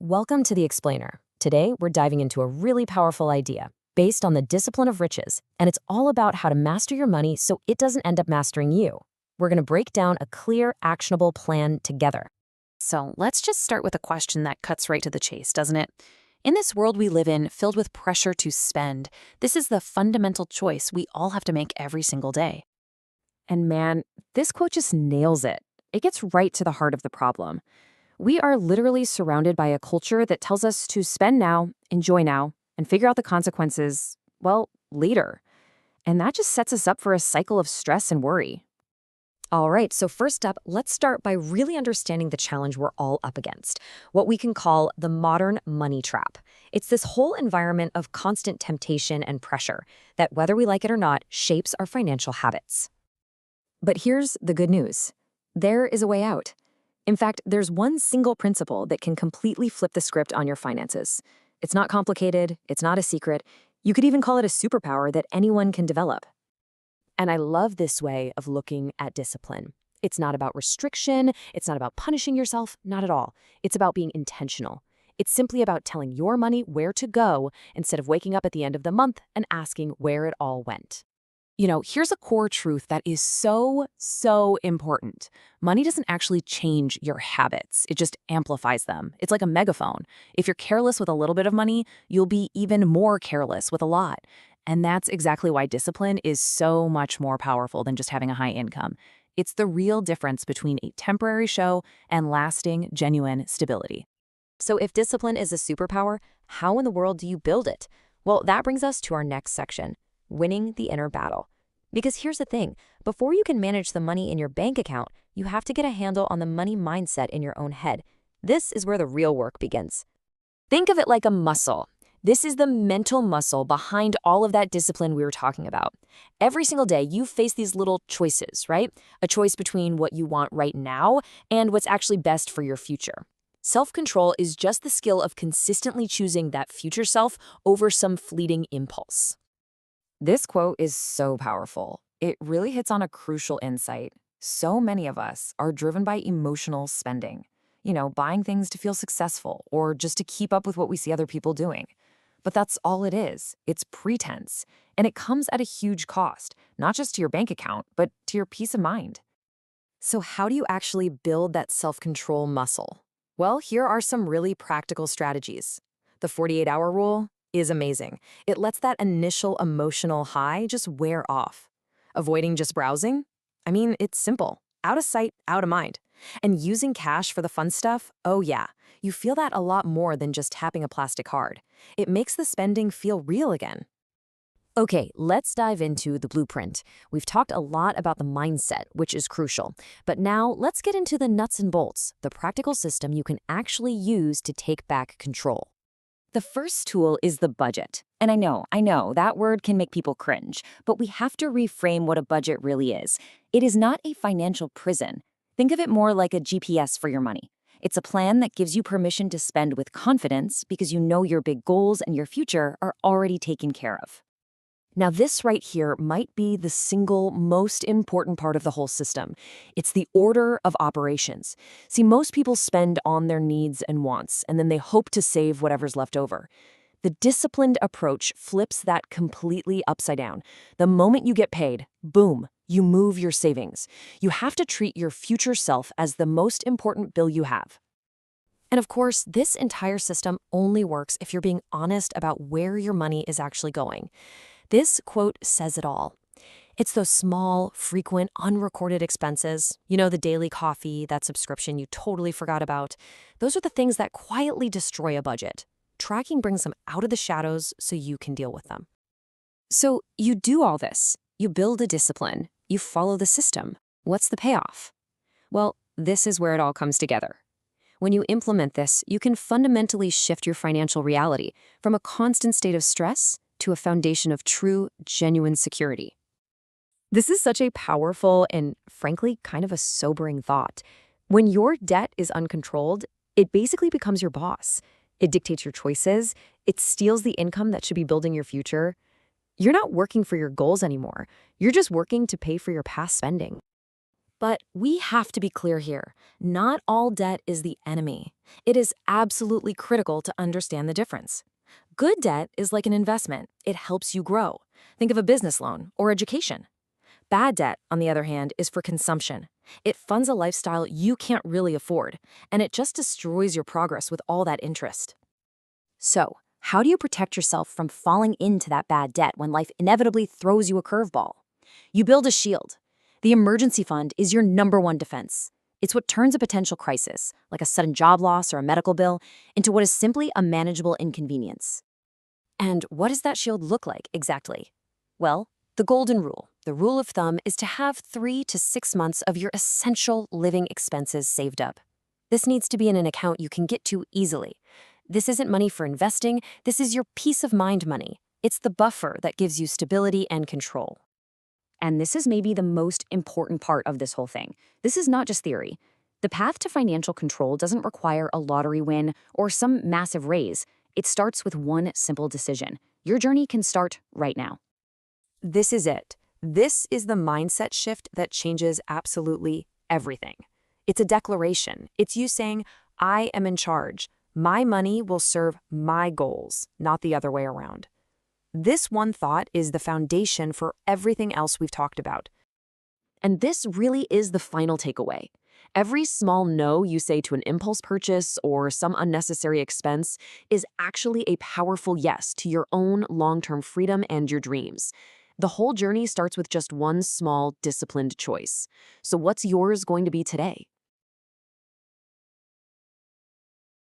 Welcome to The Explainer. Today, we're diving into a really powerful idea based on the discipline of riches, and it's all about how to master your money so it doesn't end up mastering you. We're going to break down a clear, actionable plan together. So let's just start with a question that cuts right to the chase, doesn't it? In this world we live in, filled with pressure to spend, this is the fundamental choice we all have to make every single day. And man, this quote just nails it. It gets right to the heart of the problem. We are literally surrounded by a culture that tells us to spend now, enjoy now, and figure out the consequences, well, later. And that just sets us up for a cycle of stress and worry. All right, so first up, let's start by really understanding the challenge we're all up against, what we can call the modern money trap. It's this whole environment of constant temptation and pressure that, whether we like it or not, shapes our financial habits. But here's the good news. There is a way out. In fact, there's one single principle that can completely flip the script on your finances. It's not complicated, it's not a secret. You could even call it a superpower that anyone can develop. And I love this way of looking at discipline. It's not about restriction, it's not about punishing yourself, not at all. It's about being intentional. It's simply about telling your money where to go instead of waking up at the end of the month and asking where it all went. Here's a core truth that is so important. Money doesn't actually change your habits. It just amplifies them. It's like a megaphone. If you're careless with a little bit of money, you'll be even more careless with a lot. And that's exactly why discipline is so much more powerful than just having a high income. It's the real difference between a temporary show and lasting, genuine stability. So if discipline is a superpower, how in the world do you build it? Well, that brings us to our next section. Winning the inner battle. Because here's the thing, before you can manage the money in your bank account, you have to get a handle on the money mindset in your own head. This is where the real work begins. Think of it like a muscle. This is the mental muscle behind all of that discipline we were talking about. Every single day, you face these little choices, right? A choice between what you want right now and what's actually best for your future. Self-control is just the skill of consistently choosing that future self over some fleeting impulse. This quote is so powerful. It really hits on a crucial insight. So many of us are driven by emotional spending. Buying things to feel successful or just to keep up with what we see other people doing. But that's all it is. It's pretense. And it comes at a huge cost, not just to your bank account, but to your peace of mind. So how do you actually build that self-control muscle? Well, here are some really practical strategies. The 48-hour rule is amazing. It lets that initial emotional high just wear off. Avoiding just browsing? I mean, it's simple. Out of sight, out of mind. And using cash for the fun stuff? Oh yeah, you feel that a lot more than just tapping a plastic card. It makes the spending feel real again. Okay, let's dive into the blueprint. We've talked a lot about the mindset, which is crucial. But now let's get into the nuts and bolts, the practical system you can actually use to take back control. The first tool is the budget. And I know, that word can make people cringe, but we have to reframe what a budget really is. It is not a financial prison. Think of it more like a GPS for your money. It's a plan that gives you permission to spend with confidence because you know your big goals and your future are already taken care of. Now, this right here might be the single most important part of the whole system. It's the order of operations. See, most people spend on their needs and wants, and then they hope to save whatever's left over. The disciplined approach flips that completely upside down. The moment you get paid, boom, you move your savings. You have to treat your future self as the most important bill you have. And of course, this entire system only works if you're being honest about where your money is actually going. This quote says it all. It's those small, frequent, unrecorded expenses. The daily coffee, that subscription you totally forgot about. Those are the things that quietly destroy a budget. Tracking brings them out of the shadows so you can deal with them. So you do all this. You build a discipline. You follow the system. What's the payoff? Well, this is where it all comes together. When you implement this, you can fundamentally shift your financial reality from a constant state of stress to a foundation of true, genuine security. This is such a powerful and, frankly, kind of a sobering thought. When your debt is uncontrolled, it basically becomes your boss. It dictates your choices. It steals the income that should be building your future. You're not working for your goals anymore. You're just working to pay for your past spending. But we have to be clear here. Not all debt is the enemy. It is absolutely critical to understand the difference. Good debt is like an investment. It helps you grow. Think of a business loan or education. Bad debt, on the other hand, is for consumption. It funds a lifestyle you can't really afford, and it just destroys your progress with all that interest. So, how do you protect yourself from falling into that bad debt when life inevitably throws you a curveball? You build a shield. The emergency fund is your #1 defense. It's what turns a potential crisis, like a sudden job loss or a medical bill, into what is simply a manageable inconvenience. And what does that shield look like exactly? Well, the golden rule, the rule of thumb, is to have 3 to 6 months of your essential living expenses saved up. This needs to be in an account you can get to easily. This isn't money for investing, this is your peace of mind money. It's the buffer that gives you stability and control. And this is maybe the most important part of this whole thing. This is not just theory. The path to financial control doesn't require a lottery win or some massive raise. It starts with one simple decision. Your journey can start right now. This is it. This is the mindset shift that changes absolutely everything. It's a declaration. It's you saying, I am in charge. My money will serve my goals, not the other way around. This one thought is the foundation for everything else we've talked about. And this really is the final takeaway. Every small no you say to an impulse purchase or some unnecessary expense is actually a powerful yes to your own long-term freedom and your dreams. The whole journey starts with just one small, disciplined choice. So what's yours going to be today?